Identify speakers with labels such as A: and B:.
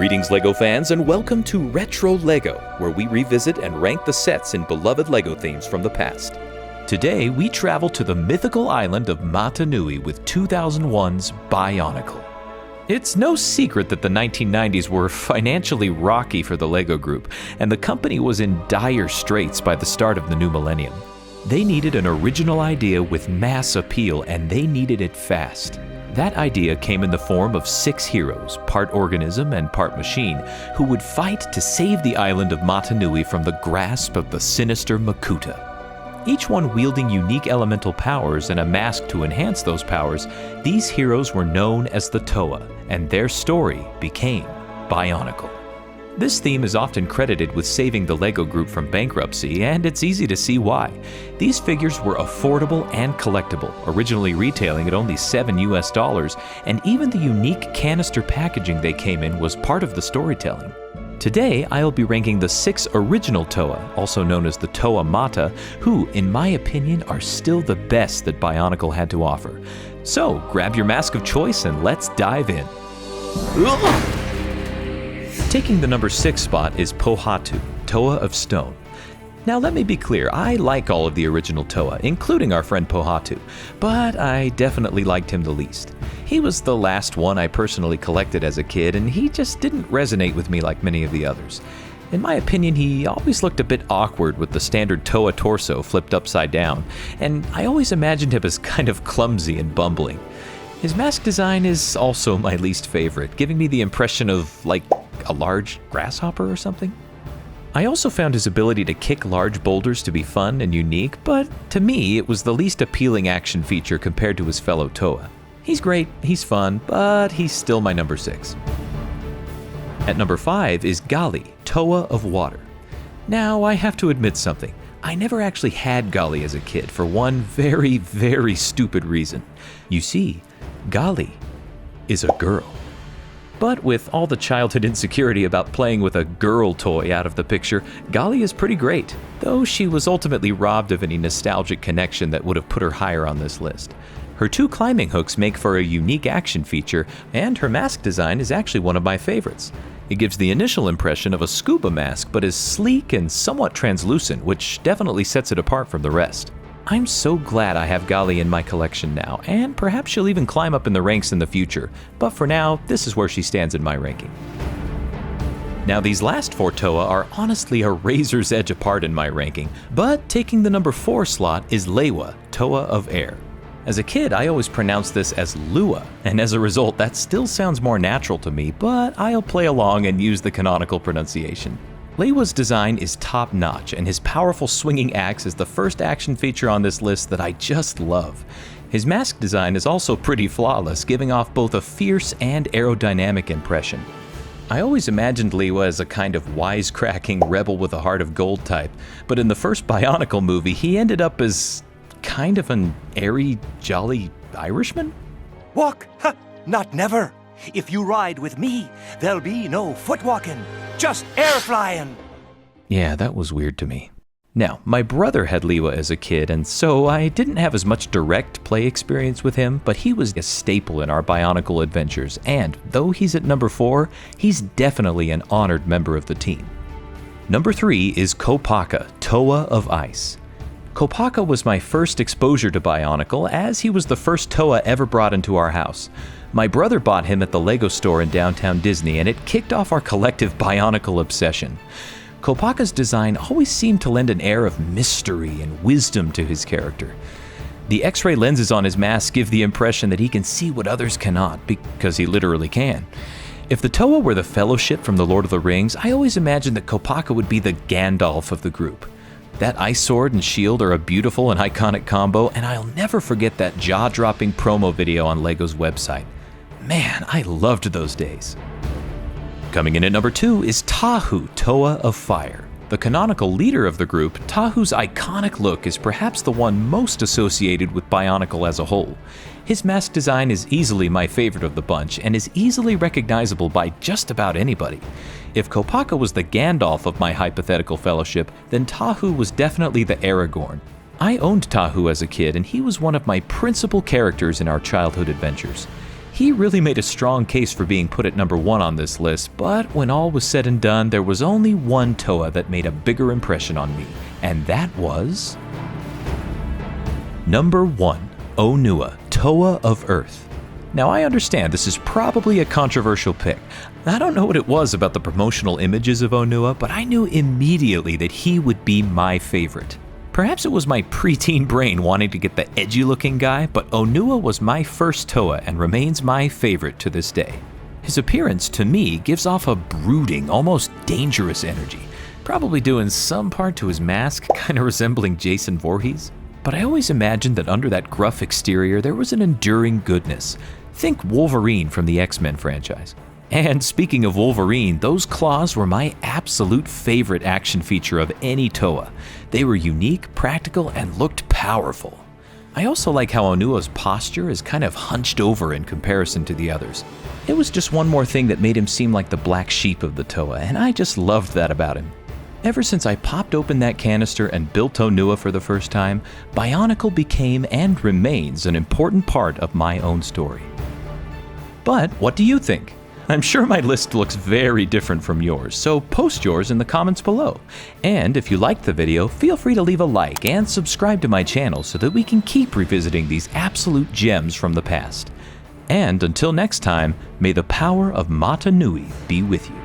A: Greetings LEGO fans and welcome to Retro LEGO, where we revisit and rank the sets in beloved LEGO themes from the past. Today we travel to the mythical island of Mata Nui with 2001's Bionicle. It's no secret that the 1990s were financially rocky for the LEGO Group, and the company was in dire straits by the start of the new millennium. They needed an original idea with mass appeal, and they needed it fast. That idea came in the form of 6 heroes, part organism and part machine, who would fight to save the island of Mata Nui from the grasp of the sinister Makuta. Each one wielding unique elemental powers and a mask to enhance those powers, these heroes were known as the Toa, and their story became Bionicle. This theme is often credited with saving the LEGO Group from bankruptcy, and it's easy to see why. These figures were affordable and collectible, originally retailing at only $7 US, and even the unique canister packaging they came in was part of the storytelling. Today, I'll be ranking the 6 original Toa, also known as the Toa Mata, who, in my opinion, are still the best that Bionicle had to offer. So, grab your mask of choice and let's dive in. Taking the number 6 spot is Pohatu, Toa of Stone. Now let me be clear, I like all of the original Toa, including our friend Pohatu, but I definitely liked him the least. He was the last one I personally collected as a kid, and he just didn't resonate with me like many of the others. In my opinion, he always looked a bit awkward with the standard Toa torso flipped upside down, and I always imagined him as kind of clumsy and bumbling. His mask design is also my least favorite, giving me the impression of, like, a large grasshopper or something. I also found his ability to kick large boulders to be fun and unique, but to me, it was the least appealing action feature compared to his fellow Toa. He's great, he's fun, but he's still my number 6. At number 5 is Gali, Toa of Water. Now, I have to admit something. I never actually had Gali as a kid for one very, very stupid reason. You see, Gali is a girl. But with all the childhood insecurity about playing with a girl toy out of the picture, Gali is pretty great, though she was ultimately robbed of any nostalgic connection that would have put her higher on this list. Her 2 climbing hooks make for a unique action feature, and her mask design is actually one of my favorites. It gives the initial impression of a scuba mask, but is sleek and somewhat translucent, which definitely sets it apart from the rest. I'm so glad I have Gali in my collection now, and perhaps she'll even climb up in the ranks in the future, but for now, this is where she stands in my ranking. Now these last 4 Toa are honestly a razor's edge apart in my ranking, but taking the number 4 slot is Lewa, Toa of Air. As a kid, I always pronounced this as Lua, and as a result, that still sounds more natural to me, but I'll play along and use the canonical pronunciation. Lewa's design is top-notch, and his powerful swinging axe is the first action feature on this list that I just love. His mask design is also pretty flawless, giving off both a fierce and aerodynamic impression. I always imagined Lewa as a kind of wisecracking rebel with a heart of gold type, but in the first Bionicle movie, he ended up as kind of an airy, jolly Irishman?
B: Walk? Ha! Not never. If you ride with me, there'll be no foot walking, just air flying.
A: Yeah, that was weird to me. Now, my brother had Lewa as a kid, and so I didn't have as much direct play experience with him, but he was a staple in our Bionicle adventures, and though he's at number 4, he's definitely an honored member of the team. Number 3 is Kopaka, Toa of Ice. Kopaka was my first exposure to Bionicle, as he was the first Toa ever brought into our house. My brother bought him at the LEGO store in downtown Disney, and it kicked off our collective Bionicle obsession. Kopaka's design always seemed to lend an air of mystery and wisdom to his character. The X-ray lenses on his mask give the impression that he can see what others cannot, because he literally can. If the Toa were the Fellowship from The Lord of the Rings, I always imagined that Kopaka would be the Gandalf of the group. That ice sword and shield are a beautiful and iconic combo, and I'll never forget that jaw-dropping promo video on LEGO's website. Man, I loved those days. Coming in at number 2 is Tahu, Toa of Fire. The canonical leader of the group, Tahu's iconic look is perhaps the one most associated with Bionicle as a whole. His mask design is easily my favorite of the bunch and is easily recognizable by just about anybody. If Kopaka was the Gandalf of my hypothetical fellowship, then Tahu was definitely the Aragorn. I owned Tahu as a kid, and he was one of my principal characters in our childhood adventures. He really made a strong case for being put at number 1 on this list, but when all was said and done, there was only one Toa that made a bigger impression on me, and that was... Number 1, Onua, Toa of Earth. Now I understand this is probably a controversial pick. I don't know what it was about the promotional images of Onua, but I knew immediately that he would be my favorite. Perhaps it was my preteen brain wanting to get the edgy-looking guy, but Onua was my first Toa and remains my favorite to this day. His appearance, to me, gives off a brooding, almost dangerous energy, probably due in some part to his mask, kind of resembling Jason Voorhees. But I always imagined that under that gruff exterior there was an enduring goodness. Think Wolverine from the X-Men franchise. And speaking of Wolverine, those claws were my absolute favorite action feature of any Toa. They were unique, practical, and looked powerful. I also like how Onua's posture is kind of hunched over in comparison to the others. It was just one more thing that made him seem like the black sheep of the Toa, and I just loved that about him. Ever since I popped open that canister and built Onua for the first time, Bionicle became and remains an important part of my own story. But what do you think? I'm sure my list looks very different from yours, so post yours in the comments below. And if you liked the video, feel free to leave a like and subscribe to my channel so that we can keep revisiting these absolute gems from the past. And until next time, may the power of Mata Nui be with you.